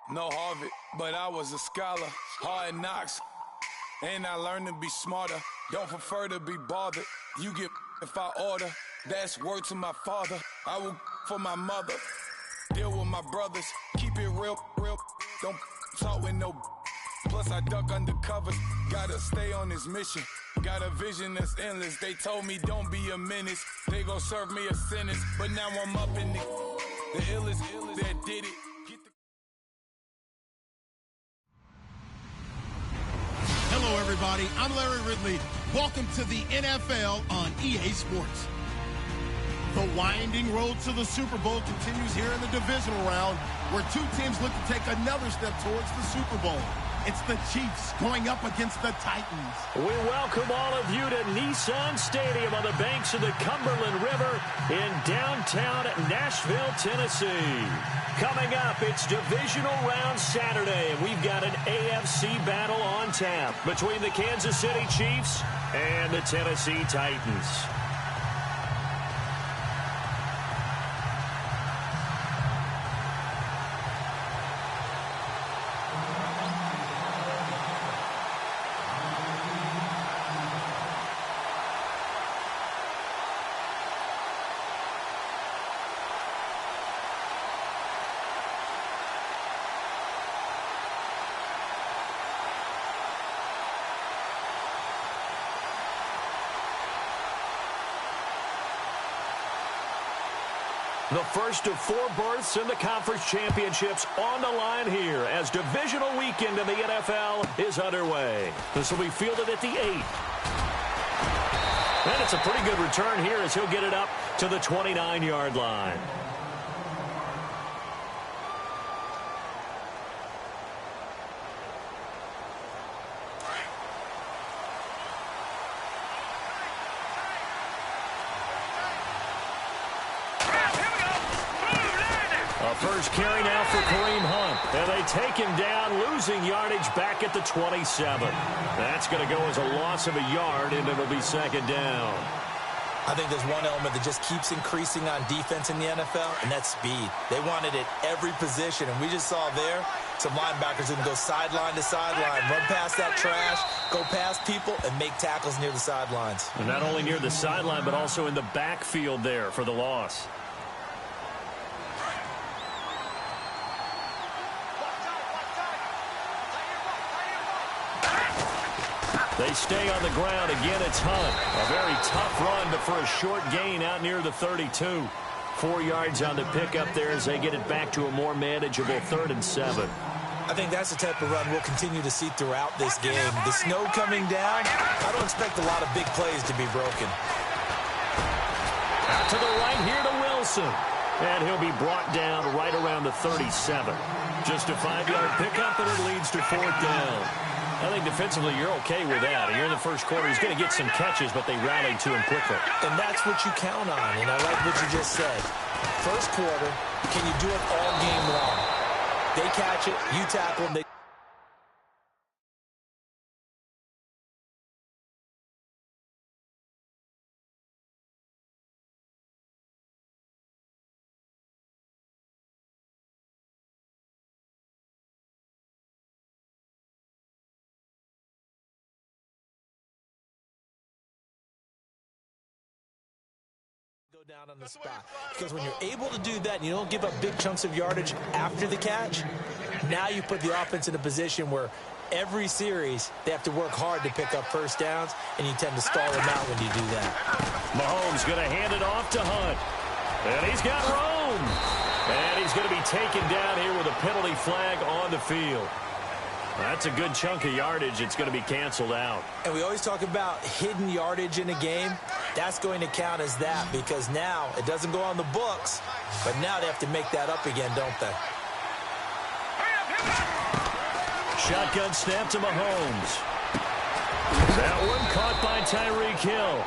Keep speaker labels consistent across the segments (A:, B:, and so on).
A: No Harvard, but I was a scholar. Hard knocks, and I learned to be smarter. Don't prefer to be bothered. You get if I order. That's word to my father. I will for my mother. Deal with my brothers. Keep it real. Don't talk with no. Plus I duck undercovers. Gotta stay on this mission. Got a vision that's endless. They told me don't be a menace. They gon' serve me a sentence. But now I'm up in the illest that did it.
B: Hello, everybody. I'm Larry Ridley. Welcome to the NFL on EA Sports. The winding road to the Super Bowl continues here in the divisional round, where two teams look to take another step towards the Super Bowl. It's the Chiefs going up against the Titans.
C: We welcome all of you to Nissan Stadium on the banks of the Cumberland River in downtown Nashville, Tennessee. Coming up, it's divisional round Saturday, and we've got an AFC battle on tap between the Kansas City Chiefs and the Tennessee Titans. The first of four berths in the conference championships on the line here as divisional weekend in the NFL is underway. This will be fielded at the 8. And it's a pretty good return here as he'll get it up to the 29-yard line. First carry now for Kareem Hunt. And they take him down, losing yardage back at the 27. That's going to go as a loss of a yard, and it'll be second down.
D: I think there's one element that just keeps increasing on defense in the NFL, and that's speed. They want it at every position, and we just saw there some linebackers who can go sideline to sideline, run past that trash, go past people, and make tackles near the sidelines.
C: And not only near the sideline, but also in the backfield there for the loss. They stay on the ground. Again, it's Hunt. A very tough run, but for a short gain out near the 32. 4 yards on the pickup there as they get it back to a more manageable 3rd and 7.
D: I think that's the type of run we'll continue to see throughout this game. The snow coming down, I don't expect a lot of big plays to be broken.
C: Out to the right here to Wilson. And he'll be brought down right around the 37. Just a 5-yard pickup, and it leads to 4th down. I think defensively you're okay with that. Here in the first quarter, he's going to get some catches, but they rallied to him quickly.
D: And that's what you count on, and I like what you just said. First quarter, can you do it all game long? They catch it, you tackle them, down on the spot. Because when you're able to do that and you don't give up big chunks of yardage after the catch, now you put the offense in a position where every series they have to work hard to pick up first downs, and you tend to stall them out when you do that.
C: Mahomes going to hand it off to Hunt. And he's got room. And he's going to be taken down here with a penalty flag on the field. That's a good chunk of yardage. It's going to be canceled out.
D: And we always talk about hidden yardage in a game. That's going to count as that because now it doesn't go on the books, but now they have to make that up again, don't they?
C: Shotgun snap to Mahomes. That one caught by Tyreek Hill.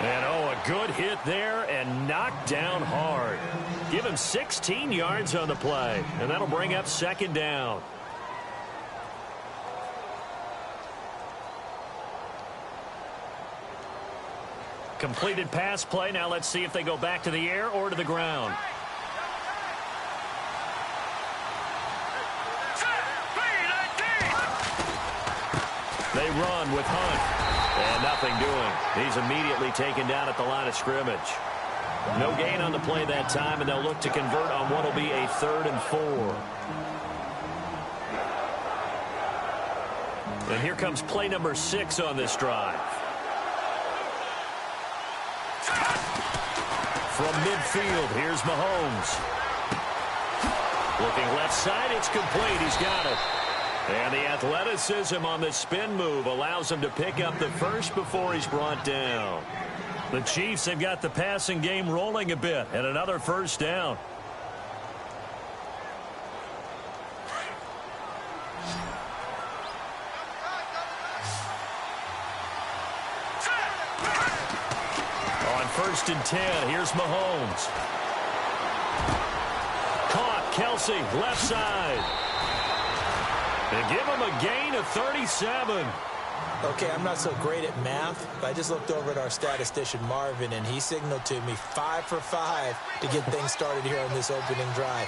C: And, oh, a good hit there and knocked down hard. Give him 16 yards on the play, and that'll bring up second down. Completed pass play. Now let's see if they go back to the air or to the ground. They run with Hunt. And nothing doing. He's immediately taken down at the line of scrimmage. No gain on the play that time, and they'll look to convert on what will be a 3rd and 4. And here comes play number 6 on this drive. From midfield, here's Mahomes. Looking left side, it's complete. He's got it. And the athleticism on the spin move allows him to pick up the first before he's brought down. The Chiefs have got the passing game rolling a bit, and another first down. On 1st and 10, here's Mahomes. Caught, Kelsey, left side. And give him a gain of 37.
D: Okay, I'm not so great at math, but I just looked over at our statistician, Marvin, and he signaled to me 5 for 5 to get things started here on this opening drive.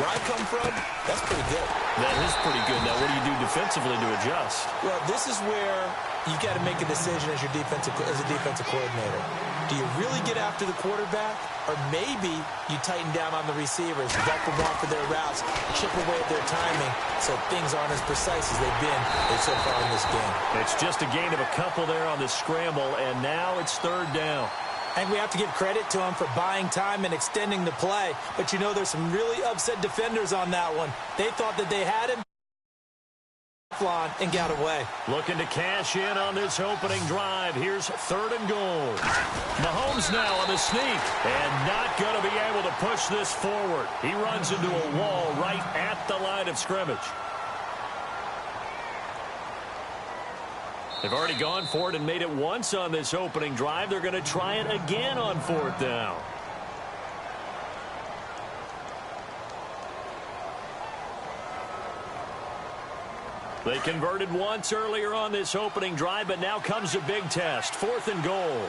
D: Where I come from, that's pretty good.
C: That is pretty good. Now, what do you do defensively to adjust?
D: Well, this is where you got to make a decision as a defensive coordinator. Do you really get after the quarterback, or maybe you tighten down on the receivers, bump them off for their routes, chip away at their timing, so things aren't as precise as they've been so far in this game.
C: It's just a gain of a couple there on the scramble, and now it's 3rd down.
D: And we have to give credit to him for buying time and extending the play. But, you know, there's some really upset defenders on that one. They thought that they had him and got away.
C: Looking to cash in on this opening drive. Here's 3rd and goal. Mahomes now on the sneak, and not going to be able to push this forward. He runs into a wall right at the line of scrimmage. They've already gone for it and made it once on this opening drive. They're going to try it again on 4th down. They converted once earlier on this opening drive, but now comes a big test. 4th and goal.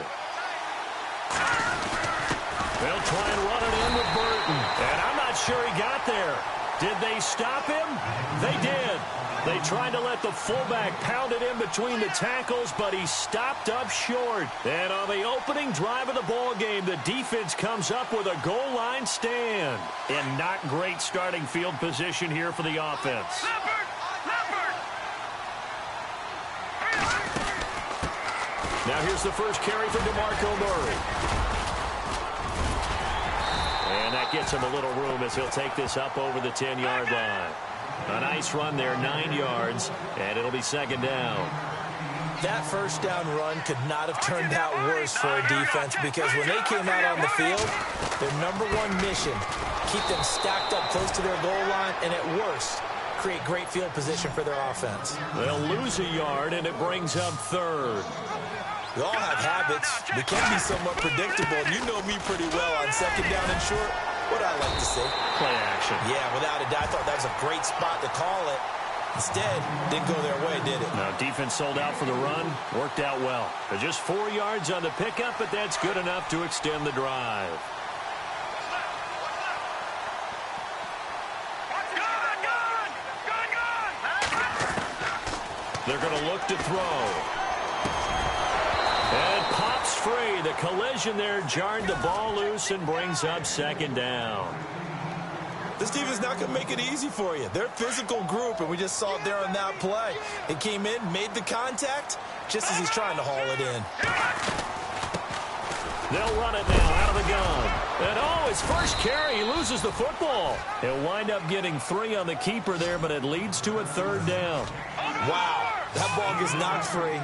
C: They'll try and run it in with Burton. And I'm not sure he got there. Did they stop him? They did. They tried to let the fullback pound it in between the tackles, but he stopped up short. And on the opening drive of the ball game, the defense comes up with a goal line stand. And not great starting field position here for the offense. Now here's the first carry for DeMarco Murray. And that gets him a little room as he'll take this up over the 10-yard line. A nice run there, 9 yards, and it'll be 2nd down.
D: That first down run could not have turned out worse for a defense, because when they came out on the field, their #1 mission, keep them stacked up close to their goal line, and at worst, create great field position for their offense.
C: They'll lose a yard, and it brings up 3rd.
D: We all have habits. We can be somewhat predictable, and you know me pretty well on 2nd down and short. What I like to say?
C: Play action.
D: Yeah, without a doubt. I thought that was a great spot to call it. Instead, didn't go their way, did it?
C: Now, defense sold out for the run. Worked out well. They're just 4 yards on the pickup, but that's good enough to extend the drive. They're going to look to throw. And pops free. The collision there jarred the ball loose and brings up 2nd down.
D: This team is not going to make it easy for you. They're a physical group, and we just saw it there on that play. They came in, made the contact, just as he's trying to haul it in.
C: They'll run it now out of the gun. And, oh, his first carry, he loses the football. He'll wind up getting 3 on the keeper there, but it leads to a 3rd down.
D: Wow, that ball gets knocked free,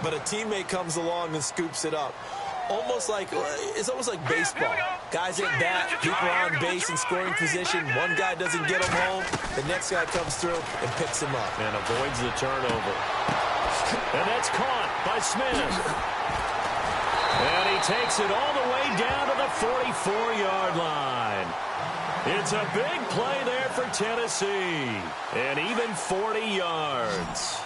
D: but a teammate comes along and scoops it up. It's almost like baseball. Guys at bat, people are on base in scoring position. One guy doesn't get him home. The next guy comes through and picks him up.
C: And avoids the turnover. And that's caught by Smith. And he takes it all the way down to the 44-yard line. It's a big play there for Tennessee. And even 40 yards.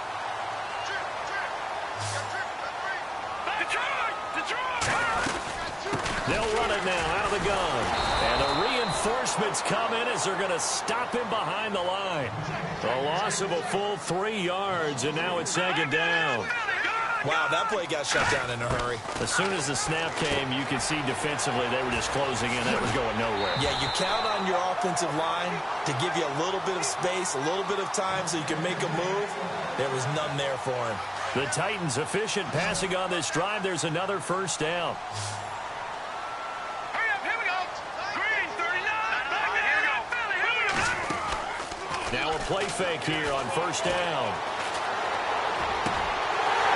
C: They'll run it now out of the gun. And the reinforcements come in as they're going to stop him behind the line. A loss of a full 3 yards, and now it's second down.
D: Wow, that play got shut down in a hurry.
C: As soon as the snap came, you could see defensively they were just closing in. That was going nowhere.
D: Yeah, you count on your offensive line to give you a little bit of space, a little bit of time so you can make a move. There was none there for him.
C: The Titans efficient passing on this drive. There's another first down.
E: Hurry up, here we go. Green, 39.
C: Now a play fake here on first down.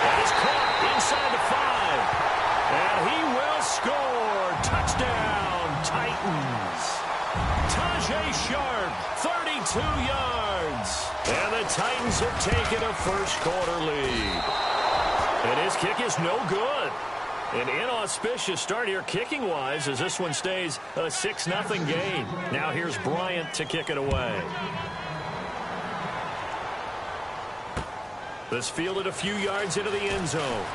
C: And it's caught inside the 5. And he will score. Touchdown, Titans. Tajay Sharp, 32 yards. And the Titans have taken a first-quarter lead. And his kick is no good. An inauspicious start here kicking-wise as this one stays a 6-0 game. Now here's Bryant to kick it away. This fielded a few yards into the end zone.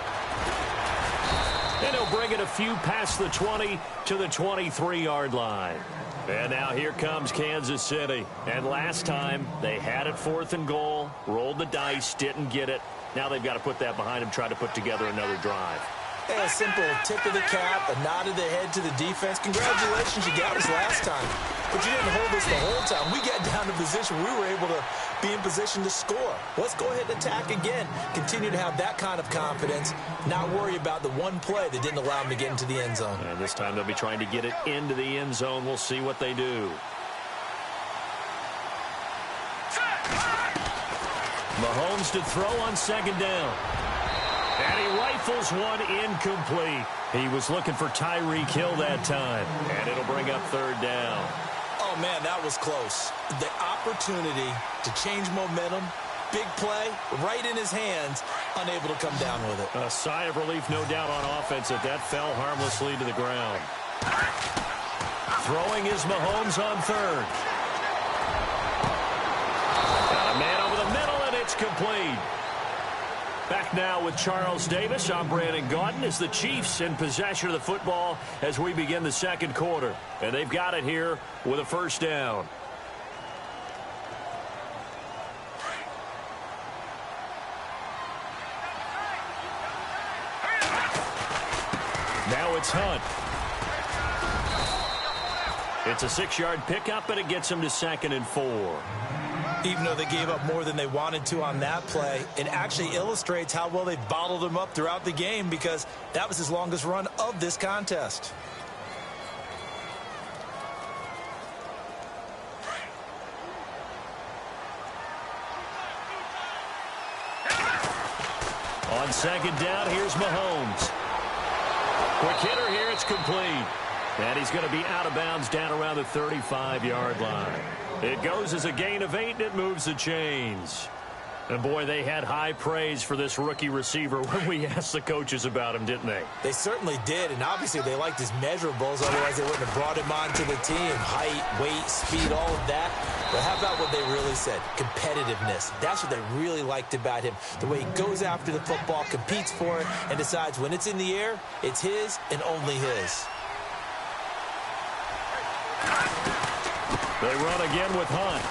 C: And he'll bring it a few past the 20 to the 23-yard line. And now here comes Kansas City. And last time, they had it 4th and goal, rolled the dice, didn't get it. Now they've got to put that behind them, try to put together another drive.
D: Yeah, a simple tip of the cap, a nod of the head to the defense. Congratulations, you got us last time. But you didn't hold us the whole time. We got down to position. We were able to be in position to score. Let's go ahead and attack again. Continue to have that kind of confidence. Not worry about the one play that didn't allow them to get into the end zone.
C: And this time they'll be trying to get it into the end zone. We'll see what they do. Mahomes to throw on second down. And he rifles one incomplete. He was looking for Tyreek Hill that time. And it'll bring up third down.
D: Oh, man, that was close. The opportunity to change momentum, big play, right in his hands, unable to come down with it.
C: A sigh of relief, no doubt, on offense that fell harmlessly to the ground. Throwing is Mahomes on third. Got a man over the middle, and it's complete. Back now with Charles Davis. I'm Brandon Gaudin as the Chiefs in possession of the football as we begin the second quarter. And they've got it here with a first down. Now it's Hunt. It's a 6-yard pickup, and it gets him to 2nd and 4.
D: Even though they gave up more than they wanted to on that play, it actually illustrates how well they bottled him up throughout the game because that was his longest run of this contest.
C: On second down, here's Mahomes. Quick hitter here, it's complete. And he's going to be out of bounds down around the 35-yard line. It goes as a gain of 8, and it moves the chains. And, boy, they had high praise for this rookie receiver when we asked the coaches about him, didn't they?
D: They certainly did, and obviously they liked his measurables. Otherwise, they wouldn't have brought him onto the team. Height, weight, speed, all of that. But how about what they really said? Competitiveness. That's what they really liked about him. The way he goes after the football, competes for it, and decides when it's in the air, it's his and only his.
C: They run again with Hunt.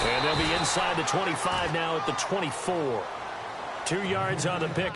C: And they'll be inside the 25 now at the 24. 2 yards on the pick.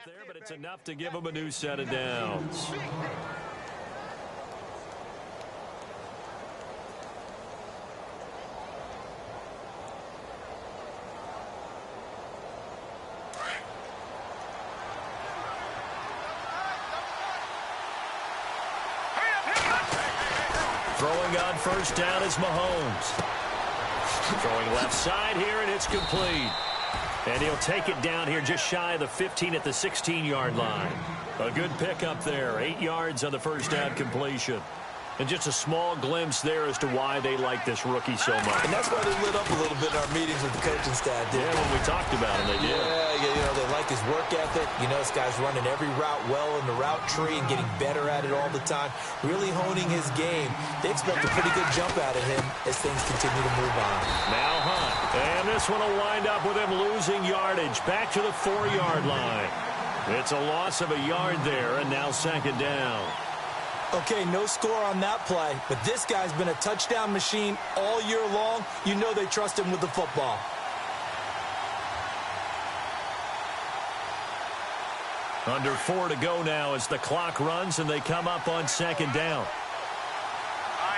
C: There, but it's enough to give them a new set of downs. Throwing on first down is Mahomes. Throwing left side here, and it's complete. And he'll take it down here just shy of the 15 at the 16-yard line. A good pickup there. 8 yards on the first down completion. And just a small glimpse there as to why they like this rookie so much.
D: And that's why they lit up a little bit in our meetings with the coaching staff.
C: Yeah, when we talked about him, they did.
D: Yeah, they like his work ethic. You know, this guy's running every route well in the route tree and getting better at it all the time, really honing his game. They expect a pretty good jump out of him as things continue to move on.
C: Now Hunt. And this one will wind up with him losing yardage back to the 4-yard line. It's a loss of a yard there, and now second down.
D: Okay, no score on that play, but this guy's been a touchdown machine all year long. You know they trust him with the football.
C: Under 4 to go now as the clock runs and they come up on second down.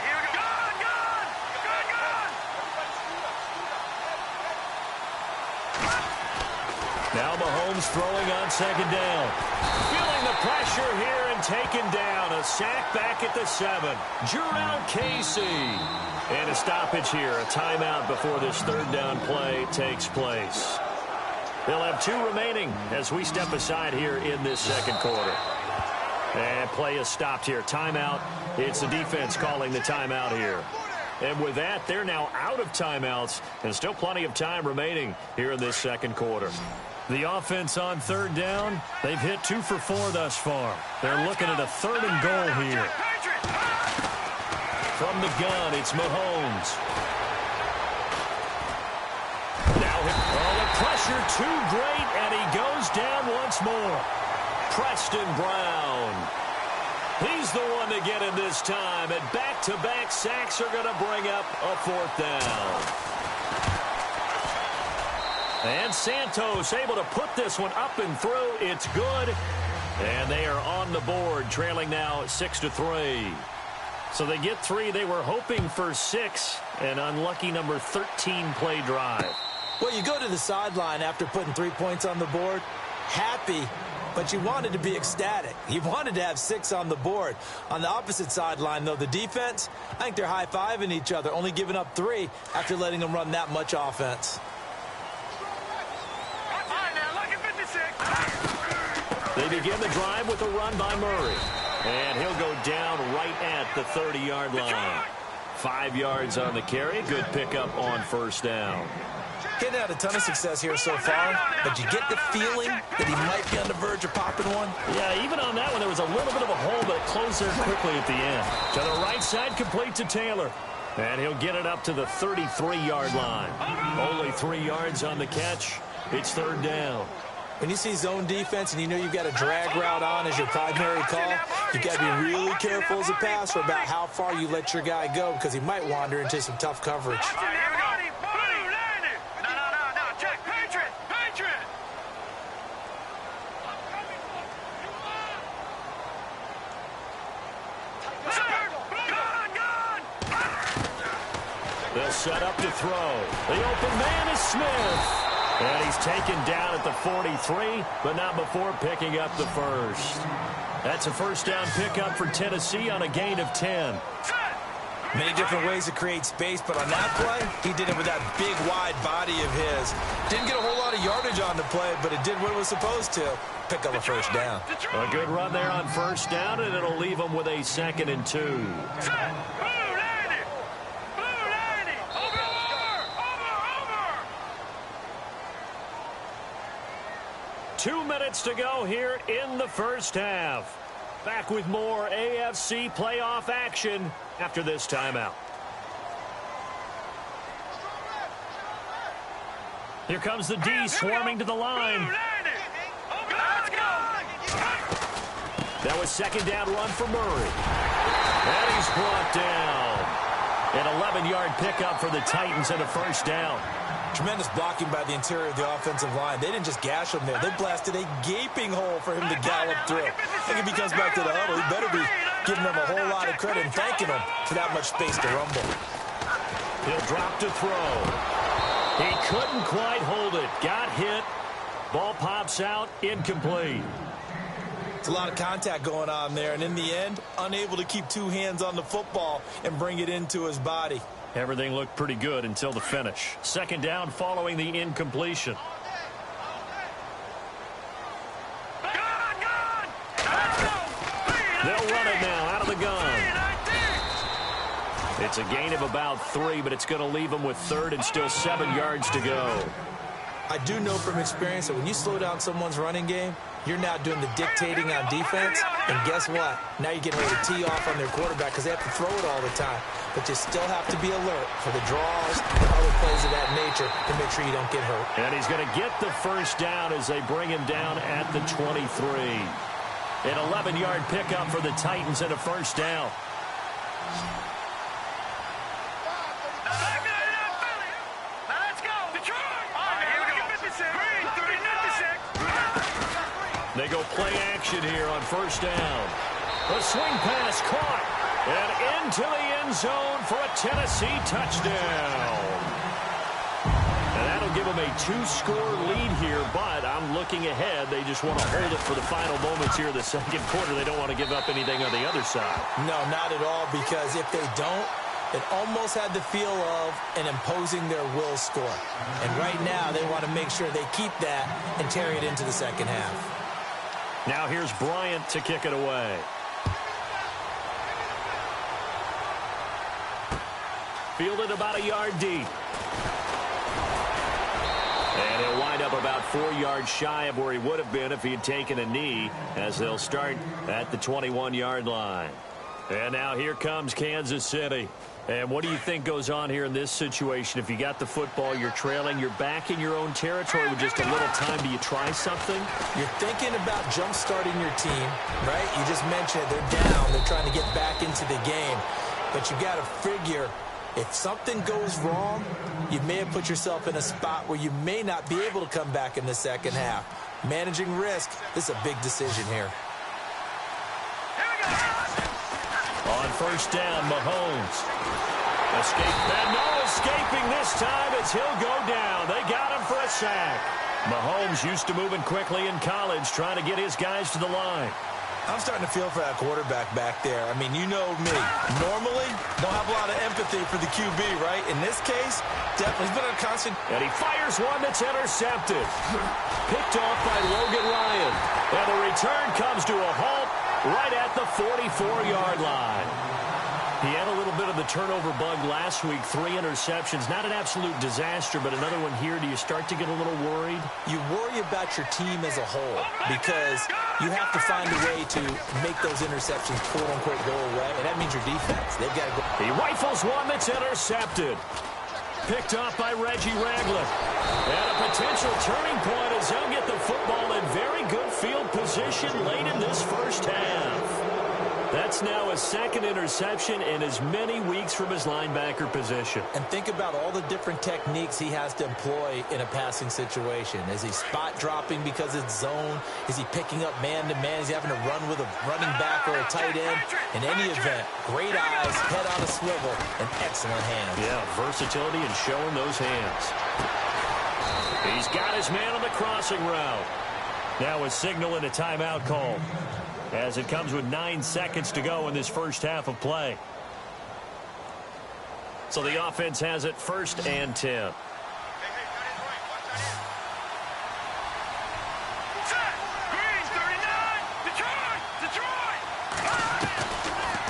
E: Here we go. Gone!
C: Now Mahomes throwing on second down. Feeling the pressure here and taken down. A sack back at the 7. Jurrell Casey. And a stoppage here. A timeout before this third down play takes place. They'll have 2 remaining as we step aside here in this second quarter. And play is stopped here. Timeout. It's the defense calling the timeout here. And with that, they're now out of timeouts and still plenty of time remaining here in this second quarter. The offense on third down, they've hit 2 for 4 thus far. They're looking at a 3rd and goal here. From the gun, it's Mahomes. Now, the pressure too great, and he goes down once more. Preston Brown. He's the one to get him this time, and back-to-back sacks are going to bring up a 4th down. And Santos able to put this one up and through. It's good. And they are on the board, trailing now 6-3. So they get 3. They were hoping for 6. An unlucky number 13 play drive.
D: Well, you go to the sideline after putting 3 points on the board, happy, but you wanted to be ecstatic. You wanted to have 6 on the board. On the opposite sideline, though, the defense, I think they're high-fiving each other, only giving up 3 after letting them run that much offense.
C: They begin the drive with a run by Murray. And he'll go down right at the 30-yard line. 5 yards on the carry. Good pickup on first down.
D: Getting had a ton of success here so far, but you get the feeling that he might be on the verge of popping one.
C: Yeah, even on that one, there was a little bit of a hole, but it closed there quickly at the end. To the right side, complete to Taylor. And he'll get it up to the 33-yard line. Only 3 yards on the catch. It's third down.
D: When you see zone defense and you know you've got a drag route on as your primary call, you've got to be really careful as a passer about how far you let your guy go because he might wander into some tough coverage.
C: They'll set up to throw. The open man is Smith. And he's taken down at the 43, but not before picking up the first. That's a first down pickup for Tennessee on a gain of 10.
D: Many different ways to create space, but on that play, he did it with that big, wide body of his. Didn't get a whole lot of yardage on the play, but it did what it was supposed to. Pick up a first down.
C: A good run there on first down, and it'll leave him with a 2nd and 2. 2 minutes to go here in the first half. Back with more AFC playoff action after this timeout. Here comes the D swarming to the line. That was second down run for Murray. And he's brought down. An 11-yard pickup for the Titans and a first down.
D: Tremendous blocking by the interior of the offensive line. They didn't just gash him there. They blasted a gaping hole for him to gallop through. I think if he comes back to the huddle, he better be giving them a whole lot of credit and thanking them for that much space to rumble.
C: He'll drop to throw. He couldn't quite hold it. Got hit. Ball pops out. Incomplete.
D: It's a lot of contact going on there, and in the end, unable to keep two hands on the football and bring it into his body.
C: Everything looked pretty good until the finish. Second down following the incompletion. They'll run it now out of the gun. It's a gain of about 3, but it's going to leave them with third and still 7 yards to go.
D: I do know from experience that when you slow down someone's running game, you're now doing the dictating on defense, and guess what? Now you're getting ready to tee off on their quarterback because they have to throw it all the time. But you still have to be alert for the draws and other plays of that nature to make sure you don't get hurt.
C: And he's going to get the first down as they bring him down at the 23. An 11-yard pickup for the Titans and a first down. They go play action here on first down. A swing pass caught. And into the end zone for a Tennessee touchdown. And that'll give them a 2-score lead here, but I'm looking ahead. They just want to hold it for the final moments here in the second quarter. They don't want to give up anything on the other side.
D: No, not at all, because if they don't, it almost had the feel of an imposing their will score. And right now, they want to make sure they keep that and carry it into the second half.
C: Now here's Bryant to kick it away. Fielded about a yard deep. And he'll wind up about 4 yards shy of where he would have been if he had taken a knee, as they'll start at the 21-yard line. And now here comes Kansas City. And what do you think goes on here in this situation? If you got the football, you're trailing, you're back in your own territory with just a little time. Do you try something?
D: You're thinking about jump-starting your team, right? You just mentioned it. They're down. They're trying to get back into the game. But you got to figure, if something goes wrong, you may have put yourself in a spot where you may not be able to come back in the second half. Managing risk, this is a big decision here.
C: On first down, Mahomes. Escape, and no escaping this time as he'll go down. They got him for a sack. Mahomes used to moving quickly in college, trying to get his guys to the line.
D: I'm starting to feel for that quarterback back there. I mean, you know me. Normally, don't have a lot of empathy for the QB, right? In this case, definitely. He's been on a constant.
C: And he fires one that's intercepted. Picked off by Logan Ryan. And the return comes to a halt right at the 44-yard line. He had a little bit of the turnover bug last week, 3 interceptions. Not an absolute disaster, but another one here. Do you start to get a little worried?
D: You worry about your team as a whole because you have to find a way to make those interceptions, quote-unquote, go away, and that means your defense. They've got to go.
C: He rifles one that's intercepted. Picked off by Reggie Ragland. And a potential turning point as they'll get the football in very good field position late in this first half. That's now a second interception in as many weeks from his linebacker position.
D: And think about all the different techniques he has to employ in a passing situation. Is he spot dropping because it's zone? Is he picking up man-to-man? Is he having to run with a running back or a tight end? In any event, great eyes, head on a swivel, and excellent hands.
C: Yeah, versatility and showing those hands. He's got his man on the crossing route. Now a signal and a timeout call, as it comes with 9 seconds to go in this first half of play. So the offense has it 1st and 10.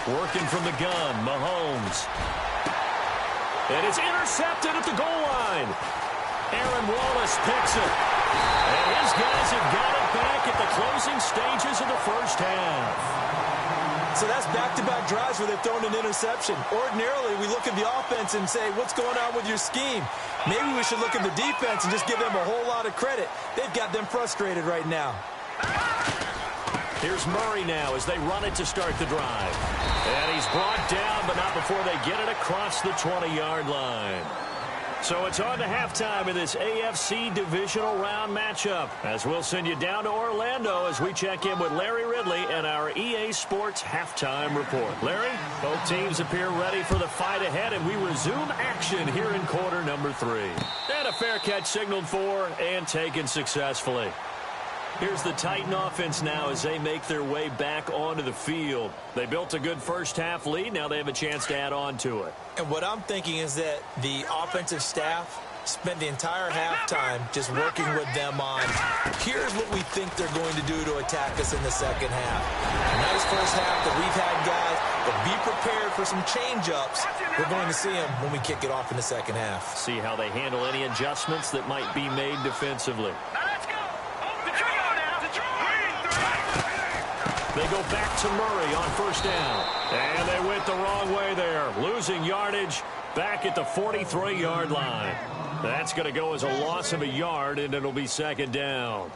C: Working from the gun, Mahomes. And it's intercepted at the goal line. Aaron Wallace picks it. And his guys have got it back at the closing stages of the first half.
D: So that's back-to-back drives where they've thrown an interception. Ordinarily, we look at the offense and say, what's going on with your scheme? Maybe we should look at the defense and just give them a whole lot of credit. They've got them frustrated right now.
C: Here's Murray now as they run it to start the drive. And he's brought down, but not before they get it across the 20-yard line. So it's on to halftime in this AFC divisional round matchup, as we'll send you down to Orlando as we check in with Larry Ridley and our EA Sports halftime report. Larry, both teams appear ready for the fight ahead, and we resume action here in quarter number 3. And a fair catch signaled for and taken successfully. Here's the Titan offense now as they make their way back onto the field. They built a good first-half lead. Now they have a chance to add on to it.
D: And what I'm thinking is that the offensive staff spent the entire halftime just working with them on, here's what we think they're going to do to attack us in the second half. A nice first half that we've had, guys, but be prepared for some change-ups. We're going to see them when we kick it off in the second half.
C: See how they handle any adjustments that might be made defensively. They go back to Murray on first down. And they went the wrong way there, losing yardage back at the 43-yard line. That's going to go as a loss of a yard, and it'll be second down.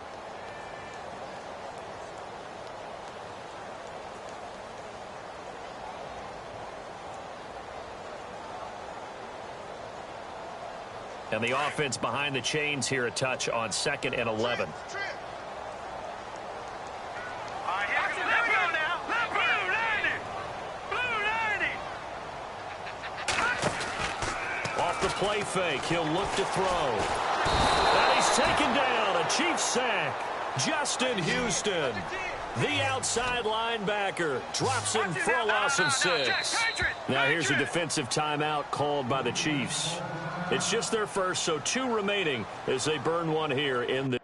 C: And the offense behind the chains here a touch on 2nd and 11. Off the play fake, he'll look to throw. And he's taken down, a Chiefs sack. Justin Houston, the outside linebacker, drops him for a loss of 6. Now here's a defensive timeout called by the Chiefs. It's just their first, so 2 remaining as they burn one here in the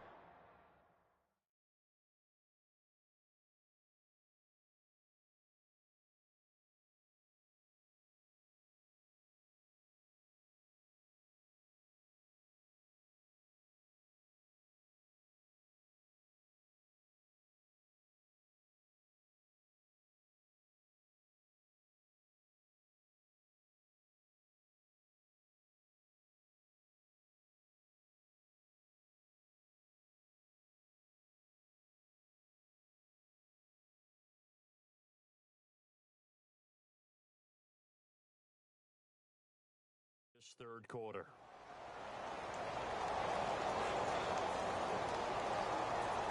C: third quarter.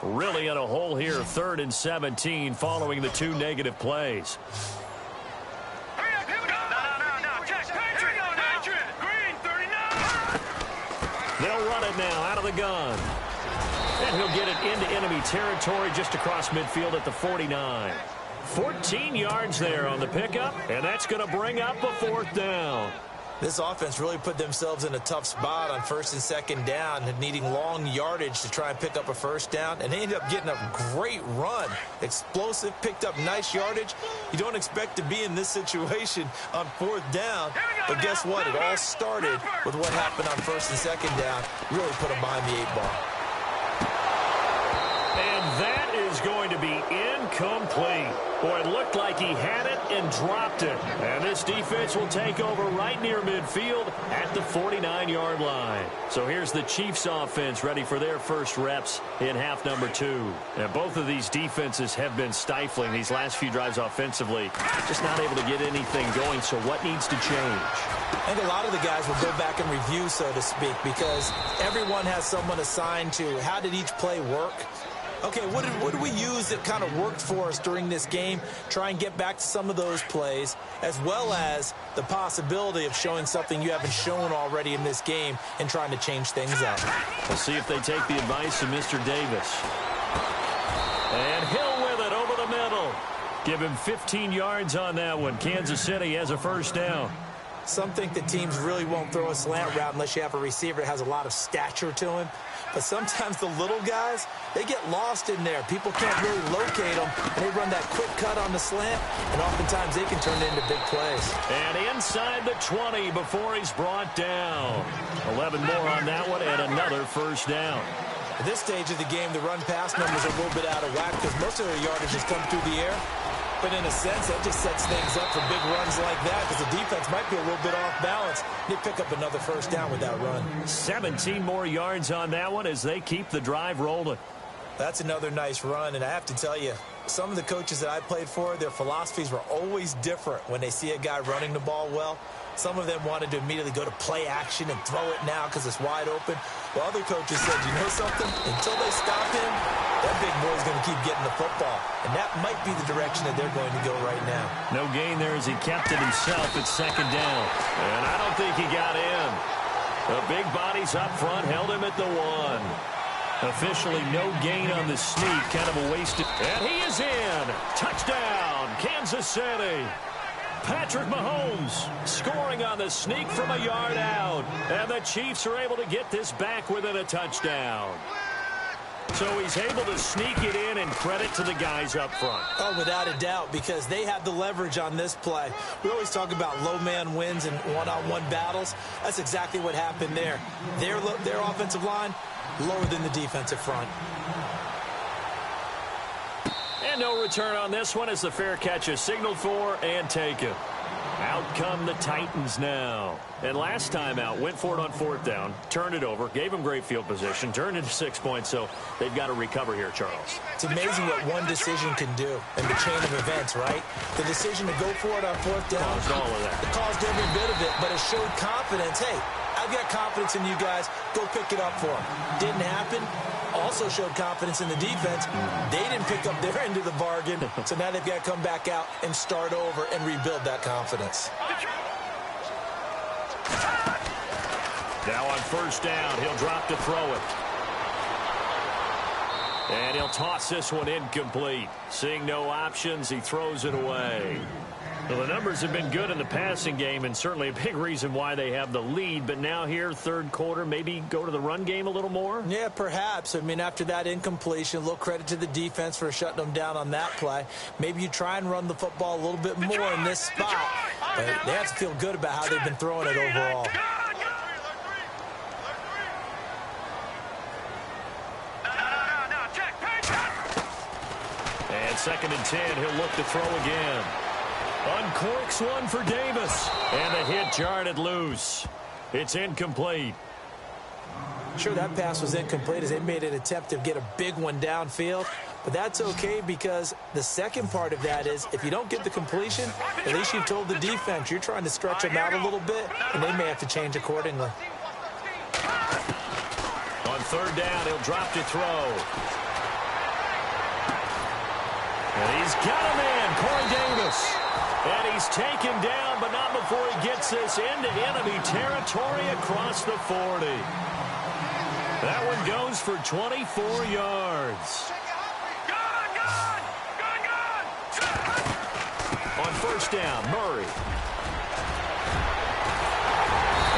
C: Really in a hole here, 3rd and 17 following the 2 negative plays. They'll run it now out of the gun. And he'll get it into enemy territory just across midfield at the 49. 14 yards there on the pickup, and that's going to bring up a 4th down.
D: This offense really put themselves in a tough spot on 1st and 2nd down, needing long yardage to try and pick up a 1st down, and they ended up getting a great run. Explosive, picked up nice yardage. You don't expect to be in this situation on 4th down, but guess what? It all started with what happened on 1st and 2nd down. Really put them behind the 8 ball.
C: And that is going to be incomplete. Boy, it looked like he had it and dropped it. And this defense will take over right near midfield at the 49-yard line. So here's the Chiefs offense ready for their first reps in half number 2. And both of these defenses have been stifling these last few drives offensively. Just not able to get anything going, so what needs to change?
D: I think a lot of the guys will go back and review, so to speak, because everyone has someone assigned to how did each play work. Okay, what did we use that kind of worked for us during this game? Try and get back to some of those plays, as well as the possibility of showing something you haven't shown already in this game and trying to change things up.
C: We'll see if they take the advice of Mr. Davis. And Hill with it over the middle. Give him 15 yards on that one. Kansas City has a 1st down.
D: Some think that teams really won't throw a slant route unless you have a receiver that has a lot of stature to him. But sometimes the little guys, they get lost in there. People can't really locate them, and they run that quick cut on the slant, and oftentimes they can turn it into big plays.
C: And inside the 20 before he's brought down. 11 more on that one, and another 1st down.
D: At this stage of the game, the run-pass numbers are a little bit out of whack because most of their yardage has come through the air. But in a sense, that just sets things up for big runs like that because the defense might be a little bit off balance. They pick up another 1st down with that run.
C: 17 more yards on that one as they keep the drive rolling.
D: That's another nice run, and I have to tell you, some of the coaches that I played for, their philosophies were always different when they see a guy running the ball well. Some of them wanted to immediately go to play action and throw it now because it's wide open. While other coaches said, you know something? Until they stop him, that big boy's going to keep getting the football. And that might be the direction that they're going to go right now.
C: No gain there as he kept it himself at 2nd down. And I don't think he got in. The big bodies up front held him at the 1. Officially no gain on the sneak. Kind of a wasted. And he is in. Touchdown, Kansas City. Patrick Mahomes scoring on the sneak from a yard out. And the Chiefs are able to get this back within a touchdown. So he's able to sneak it in, and credit to the guys up front.
D: Oh, without a doubt, because they had the leverage on this play. We always talk about low man wins in one-on-one battles. That's exactly what happened there. Their offensive line, lower than the defensive front.
C: And no return on this one as the fair catch is signaled for and taken. Out come the Titans now. And last time out, went for it on 4th down, turned it over, gave them great field position, turned into 6 points, so they've got to recover here, Charles.
D: It's amazing what one decision can do in the chain of events, right? The decision to go for it on 4th down.
C: Caused all of that.
D: It caused every bit of it, but it showed confidence. Hey, I've got confidence in you guys. Go pick it up for them. Didn't happen. Also showed confidence in the defense. They didn't pick up their end of the bargain, so now they've got to come back out and start over and rebuild that confidence.
C: Now on 1st down, he'll drop to throw it. And he'll toss this one incomplete. Seeing no options, he throws it away. Well, the numbers have been good in the passing game, and certainly a big reason why they have the lead. But now here, 3rd quarter, maybe go to the run game a little more? Yeah, perhaps. I mean, after that incompletion, a little credit to the defense for shutting them down on that play. Maybe you try and run the football a little bit more in this spot. But they have to feel good about how they've been throwing it overall. And 2nd and 10, he'll look to throw again. Uncorks one for Davis. And the hit jarred it loose. It's incomplete. Sure, that pass was incomplete as they made an attempt to get a big one downfield. But that's okay because the second part of that is if you don't get the completion, at least you've told the defense you're trying to stretch them out a little bit, and they may have to change accordingly. On 3rd down, he'll drop to throw. And he's got a man, Corey Davis. And he's taken down, but not before he gets this into enemy territory across the 40. That one goes for 24 yards. On 1st down, Murray.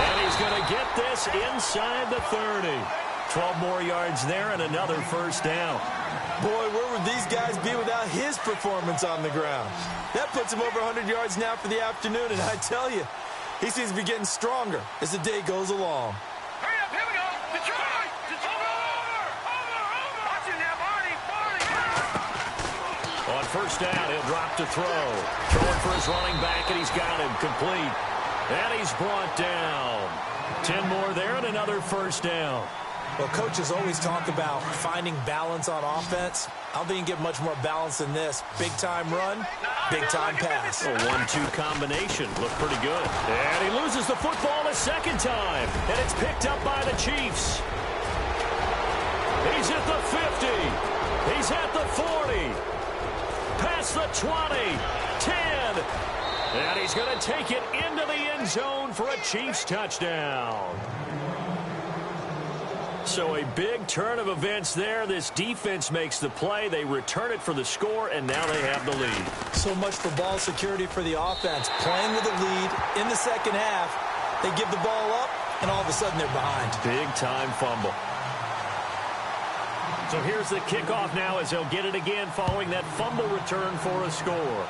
C: And he's going to get this inside the 30. 12 more yards there and another 1st down. Boy, where would these guys be without his performance on the ground? That puts him over 100 yards now for the afternoon, and I tell you, he seems to be getting stronger as the day goes along.
E: Hurry up, here we go. Detroit! Over! Watching that, Barney!
C: On 1st down, he'll drop to throw. Throwing for his running back, and he's got him complete. And he's brought down. 10 more there and another 1st down.
D: Well, coaches always talk about finding balance on offense. I don't think you can get much more balance than this. Big-time run, big-time pass.
C: A 1-2 combination. Looked pretty good. And he loses the football a 2nd time. And it's picked up by the Chiefs. He's at the 50. He's at the 40. Past the 20. 10. And he's going to take it into the end zone for a Chiefs touchdown. So a big turn of events there. This defense makes the play. They return it for the score, and now they have the lead.
D: So much for ball security for the offense. Playing with a lead in the 2nd half. They give the ball up, and all of a sudden they're behind.
C: Big-time fumble. So here's the kickoff now as they'll get it again following that fumble return for a score.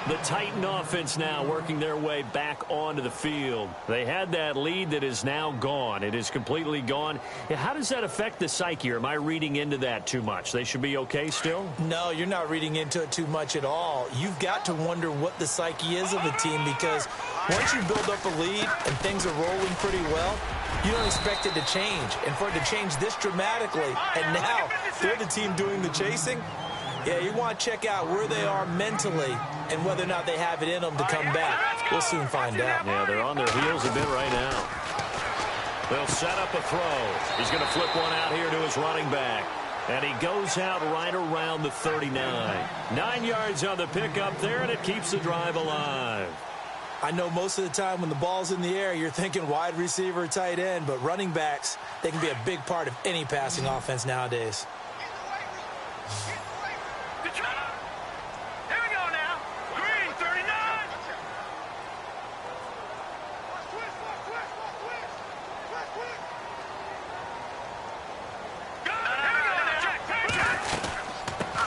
C: The Titan offense now working their way back onto the field. They had that lead that is now gone. It is completely gone. How does that affect the psyche? Or am I reading into that too much? They should be okay still?
D: No, you're not reading into it too much at all. You've got to wonder what the psyche is of the team because once you build up a lead and things are rolling pretty well, you don't expect it to change. And for it to change this dramatically, and now they're the team doing the chasing, yeah, you want to check out where they are mentally and whether or not they have it in them to come back. We'll soon find out.
C: Yeah, they're on their heels a bit right now. They'll set up a throw. He's going to flip one out here to his running back. And he goes out right around the 39. 9 yards on the pickup there, and it keeps the drive alive.
D: I know most of the time when the ball's in the air, you're thinking wide receiver, tight end, but running backs, they can be a big part of any passing offense nowadays.
E: Here we go now. Green, 39.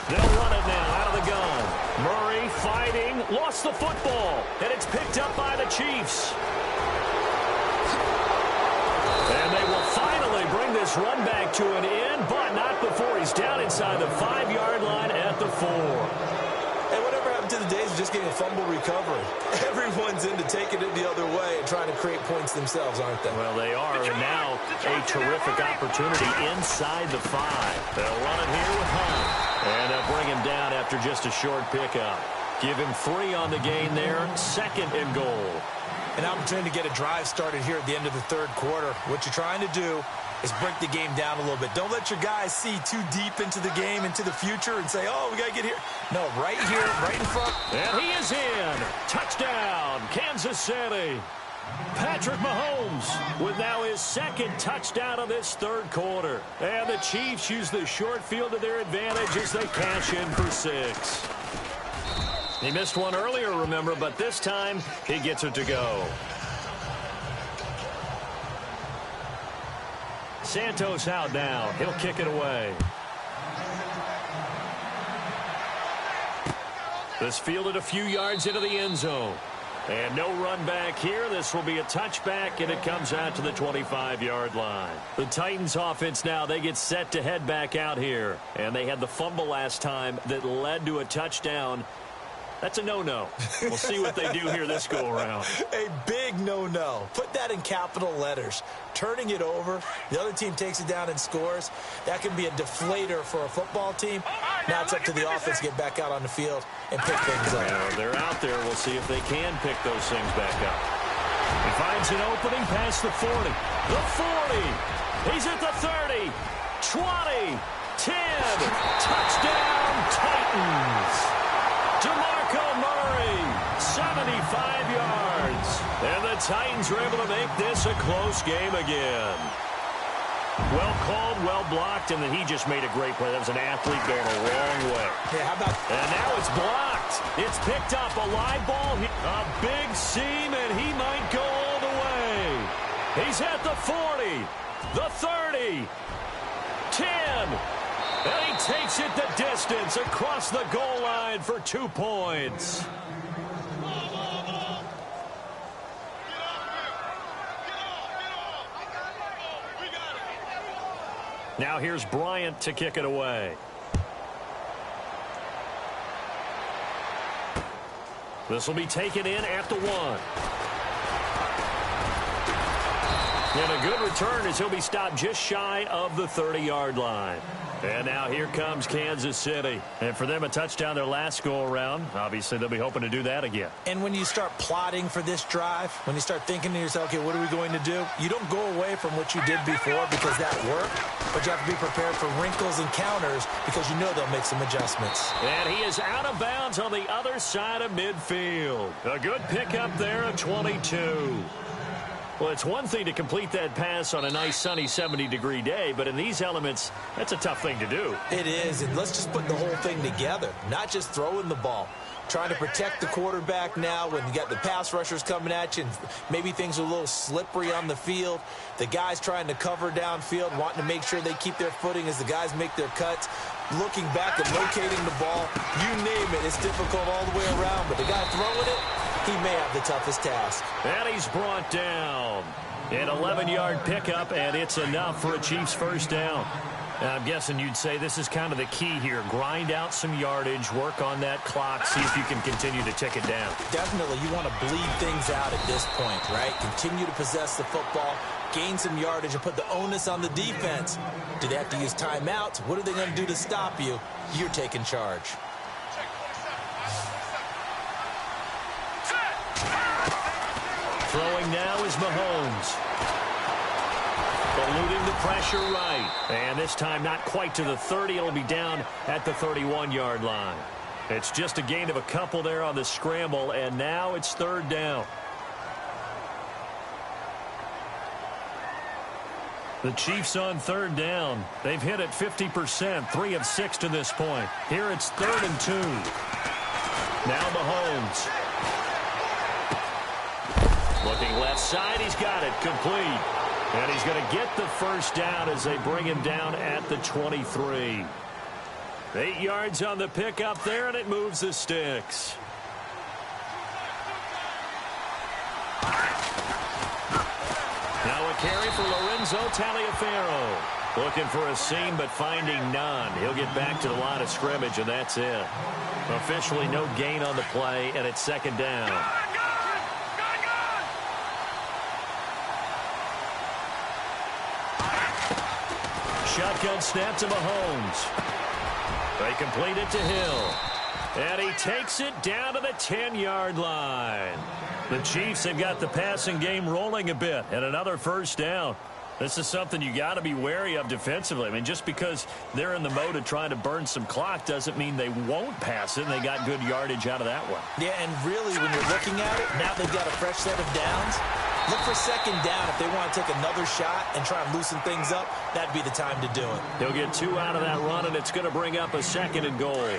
C: They'll run it now out of the gun. Murray fighting, lost the football, and it's picked up by the Chiefs. And they will finally bring this run back to an end, but not before he's down inside the 5-yard line at the 4.
D: Hey, whatever happened to the days of just getting a fumble recovery? Everyone's into taking it the other way and trying to create points themselves, aren't they?
C: Well, they are, and now a terrific opportunity inside the 5. They'll run it here with Hunt. And they'll bring him down after just a short pickup. Give him 3 on the gain there, 2nd and goal.
D: An opportunity to get a drive started here at the end of the 3rd quarter. What you're trying to do is break the game down a little bit. Don't let your guys see too deep into the game, into the future, and say, oh, we got to get here. No, right here, right in front.
C: And he is in. Touchdown, Kansas City. Patrick Mahomes with now his 2nd touchdown of this 3rd quarter. And the Chiefs use the short field to their advantage as they cash in for 6. He missed one earlier, remember, but this time he gets it to go. Santos out now. He'll kick it away. This fielded a few yards into the end zone. And no run back here. This will be a touchback, and it comes out to the 25-yard line. The Titans offense now, they get set to head back out here. And they had the fumble last time that led to a touchdown. That's a no-no. We'll see what they do here this go-around.
D: A big no-no. Put that in capital letters. Turning it over, the other team takes it down and scores. That can be a deflator for a football team. Now it's up to the offense to get back out on the field and pick things up.
C: They're out there. We'll see if they can pick those things back up. He finds an opening past the 40. The 40. He's at the 30. 20. 10. Touchdown, Titans. DeMarco Murray, 75 yards. And the Titans are able to make this a close game again. Well called, well blocked, and then he just made a great play. That was an athlete going a long way.
D: Yeah, how about...
C: And now it's blocked. It's picked up. A live ball. A big seam, and he might go all the way. He's at the 40, the 30, 10. And he takes it the distance across the goal line for 2 points. Now here's Bryant to kick it away. This will be taken in at the 1. And a good return as he'll be stopped just shy of the 30-yard line. And now here comes Kansas City. And for them, a touchdown their last go-around. Obviously, they'll be hoping to do that again.
D: And when you start plotting for this drive, when you start thinking to yourself, okay, what are we going to do? You don't go away from what you did before because that worked, but you have to be prepared for wrinkles and counters because you know they'll make some adjustments.
C: And he is out of bounds on the other side of midfield. A good pickup there of 22. Well, it's one thing to complete that pass on a nice sunny 70-degree day, but in these elements, that's a tough thing to do.
D: It is, and let's just put the whole thing together, not just throwing the ball. Trying to protect the quarterback now when you got the pass rushers coming at you and maybe things are a little slippery on the field. The guys trying to cover downfield, wanting to make sure they keep their footing as the guys make their cuts. Looking back and locating the ball, you name it, it's difficult all the way around, but the guy throwing it, he may have the toughest task.
C: And he's brought down. An 11-yard pickup, and it's enough for a Chiefs first down. I'm guessing you'd say this is kind of the key here. Grind out some yardage, work on that clock, see if you can continue to tick it down.
D: Definitely, you want to bleed things out at this point, right? Continue to possess the football, gain some yardage, and put the onus on the defense. Do they have to use timeouts? What are they going to do to stop you? You're taking charge.
C: Throwing now is Mahomes. Eluding the pressure right. And this time not quite to the 30. It'll be down at the 31-yard line. It's just a gain of a couple there on the scramble, and now it's third down. The Chiefs on third down. They've hit it 50%, 3 of 6 to this point. Here it's 3rd and 2. Now Mahomes. Looking left side, he's got it, complete. And he's going to get the first down as they bring him down at the 23. 8 yards on the pickup there, and it moves the sticks. Now a carry for Lorenzo Taliaferro. Looking for a seam, but finding none. He'll get back to the line of scrimmage, and that's it. Officially no gain on the play, and it's second down. Shotgun snap to Mahomes. They complete it to Hill. And he takes it down to the 10-yard line. The Chiefs have got the passing game rolling a bit, and another first down. This is something you got to be wary of defensively. I mean, just because they're in the mode of trying to burn some clock doesn't mean they won't pass it, and they got good yardage out of that one.
D: Yeah, and really, when you're looking at it, now they've got a fresh set of downs. Look for second down. If they want to take another shot and try and loosen things up, that'd be the time to do it.
C: He'll get 2 out of that run, and it's going to bring up a 2nd and goal.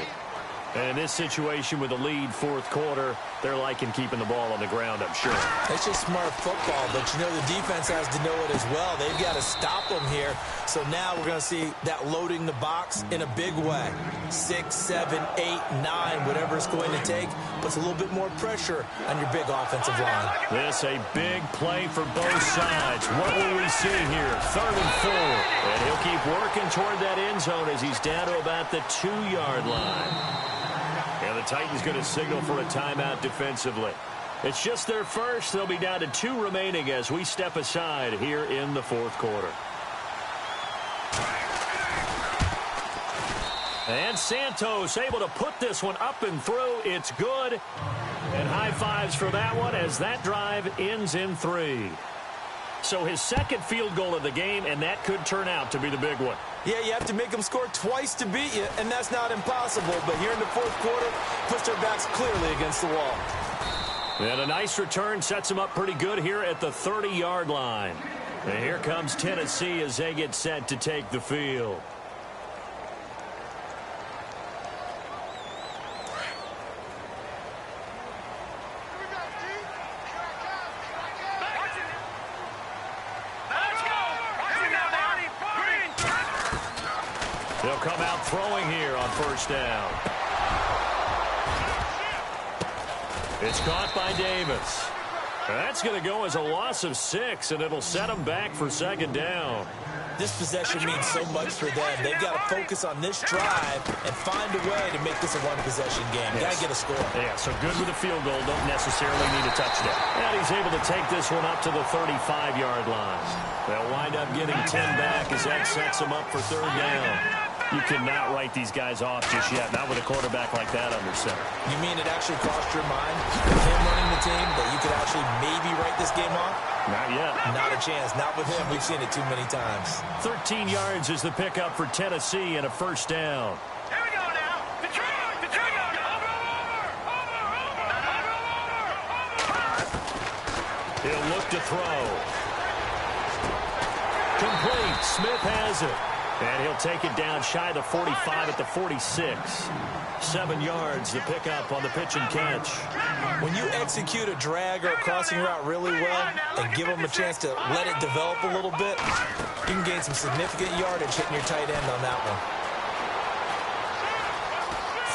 C: And in this situation with a lead, fourth quarter, they're liking keeping the ball on the ground, I'm sure.
D: It's just smart football, but you know the defense has to know it as well. They've got to stop them here. So now we're going to see that loading the box in a big way. 6, 7, 8, 9, whatever it's going to take, puts a little bit more pressure on your big offensive line.
C: This a big play for both sides. What will we see here? 3rd and 4. And he'll keep working toward that end zone as he's down to about the 2-yard line. And the Titans going to signal for a timeout defensively. It's just their first. They'll be down to 2 remaining as we step aside here in the fourth quarter. And Santos able to put this one up and through. It's good. And high fives for that one as that drive ends in 3. So his 2nd field goal of the game, and that could turn out to be the big one.
D: Yeah, you have to make them score twice to beat you, and that's not impossible. But here in the fourth quarter, puts their backs clearly against the wall.
C: And a nice return sets them up pretty good here at the 30-yard line. And here comes Tennessee as they get set to take the field. They'll come out throwing here on first down. It's caught by Davis. That's going to go as a loss of 6, and it'll set them back for second down.
D: This possession means so much for them. They've got to focus on this drive and find a way to make this a one-possession game.
C: Yes.
D: Got to get a score.
C: Yeah, so good with a field goal. Don't necessarily need a touchdown. And he's able to take this one up to the 35-yard line. They'll wind up getting 10 back as that sets them up for third down. You cannot write these guys off just yet, not with a quarterback like that under center.
D: You mean it actually crossed your mind with him running the team that you could actually maybe write this game off?
C: Not yet.
D: Not a chance. Not with him. We've seen it too many times.
C: 13 yards is the pickup for Tennessee and a first down.
E: Here we go now. Detroit! Over!
C: He'll look to throw. Complete. Smith has it. And he'll take it down shy of the 45 at the 46. 7 yards, the pickup on the pitch and catch.
D: When you execute a drag or a crossing route really well and give them a chance to let it develop a little bit, you can gain some significant yardage hitting your tight end on that one.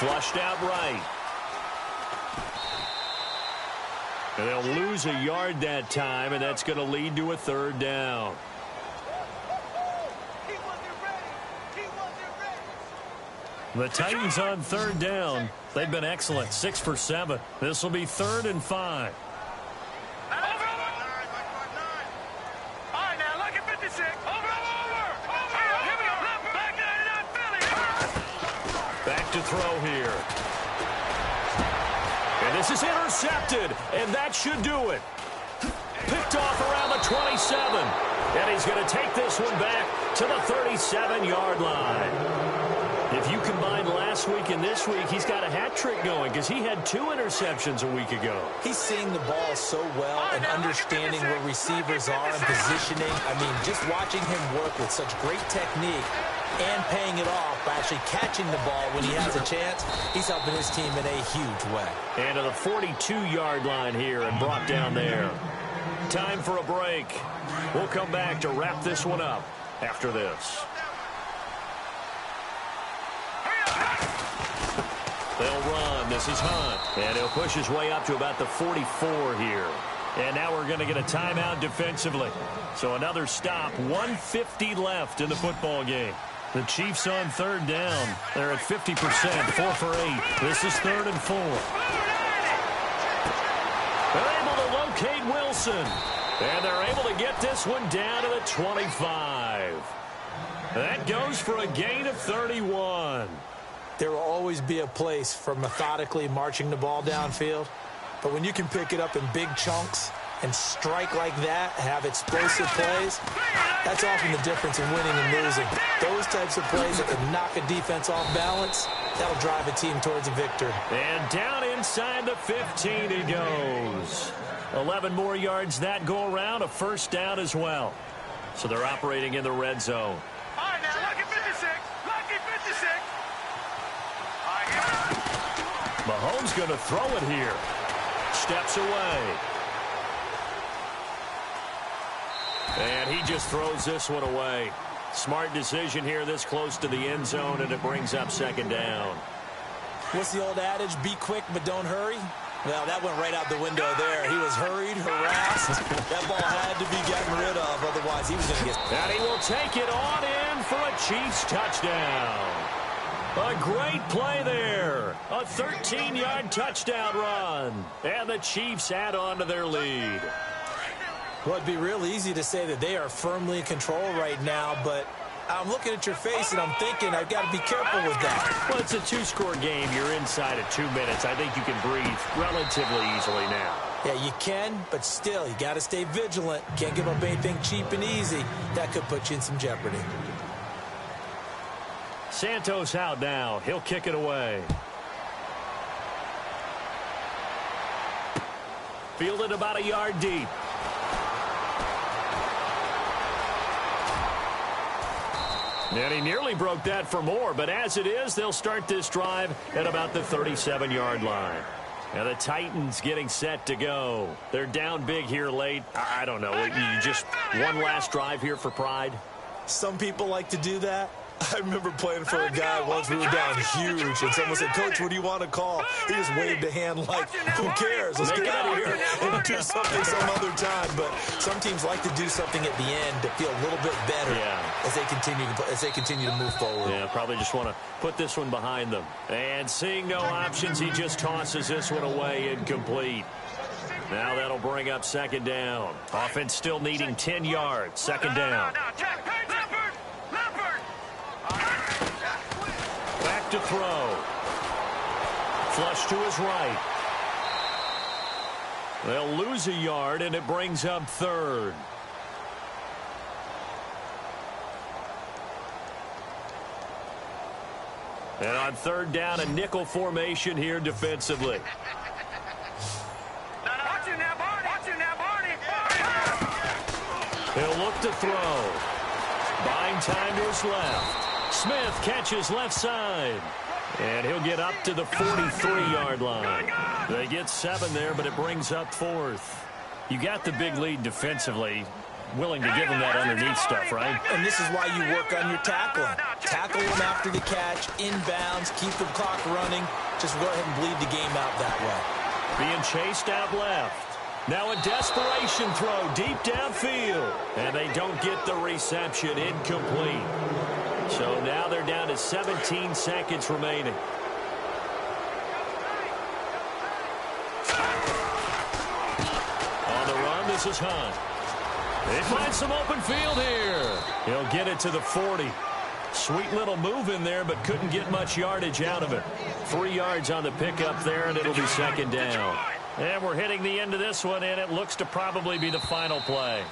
C: Flushed out right. And they'll lose a yard that time, and that's going to lead to a third down. The Titans on third down. They've been excellent, 6 for 7. This will be 3rd and 5.
E: All right, now look at 56. Over. Here we go. Back 99 Philly.
C: Back to throw here. And this is intercepted, and that should do it. Picked off around the 27. And he's going to take this one back to the 37-yard line. If you combine last last week and this week, he's got a hat trick going because he had 2 interceptions a week ago.
D: He's seeing the ball so well and understanding where receivers are and positioning. I mean, just watching him work with such great technique and paying it off by actually catching the ball when he has a chance, he's helping his team in a huge way.
C: And to the 42-yard line here and brought down there. Time for a break. We'll come back to wrap this one up after this. They'll run. This is Hunt. And he'll push his way up to about the 44 here. And now we're going to get a timeout defensively. So another stop. 1:50 left in the football game. The Chiefs on 3rd down. They're at 50%, 4 for 8. This is 3rd and 4. They're able to locate Wilson. And they're able to get this one down to the 25. That goes for a gain of 31.
D: There will always be a place for methodically marching the ball downfield. But when you can pick it up in big chunks and strike like that, have explosive plays, that's often the difference in winning and losing. Those types of plays that can knock a defense off balance, that'll drive a team towards a victory.
C: And down inside the 15 he goes. 11 more yards that go around, a 1st down as well. So they're operating in the red zone.
E: All right, now, lucky 56. Lucky 56.
C: Mahomes going to throw it here. Steps away. And he just throws this one away. Smart decision here this close to the end zone, and it brings up 2nd down.
D: What's the old adage? Be quick, but don't hurry. Well, that went right out the window there. He was hurried, harassed. That ball had to be gotten rid of, otherwise he was going to get...
C: And he will take it on in for a Chiefs touchdown. A great play there. A 13-yard touchdown run. And the Chiefs add on to their lead.
D: Well, it'd be real easy to say that they are firmly in control right now, but I'm looking at your face and I'm thinking I've got to be careful with that.
C: Well, it's a 2-score game. You're inside of 2 minutes. I think you can breathe relatively easily now.
D: Yeah, you can, but still, you got to stay vigilant. Can't give up anything cheap and easy. That could put you in some jeopardy.
C: Santos out now. He'll kick it away. Fielded about a yard deep. And he nearly broke that for more, but as it is, they'll start this drive at about the 37-yard line. And the Titans getting set to go. They're down big here late. I don't know. You just one last drive here for pride?
D: Some people like to do that. I remember playing for a guy once. We were down huge, and someone said, "Coach, what do you want to call?" He just waved a hand like, "Who cares? Let's get out of here and do something some other time." But some teams like to do something at the end to feel a little bit better as they continue to move forward.
C: Yeah, probably just want to put this one behind them. And seeing no options, he just tosses this one away incomplete. Now that'll bring up 2nd down. Offense still needing 10 yards. 2nd down. Back to throw. Flush to his right. They'll lose a yard, and it brings up 3rd. And on 3rd down, a nickel formation here defensively. He'll look to throw. Buying time to his left. Smith catches left side. And he'll get up to the 43-yard line. They get 7 there, but it brings up 4th. You got the big lead defensively. Willing to give him that underneath stuff, right?
D: And this is why you work on your tackling. Tackle him after the catch, inbounds, keep the clock running. Just go ahead and bleed the game out that way.
C: Being chased out left. Now a desperation throw deep downfield. And they don't get the reception. Incomplete. So now they're down to 17 seconds remaining. On the run, this is Hunt. They find some open field here. He'll get it to the 40. Sweet little move in there, but couldn't get much yardage out of it. 3 yards on the pickup there, and it'll be 2nd down. And we're hitting the end of this one, and it looks to probably be the final play.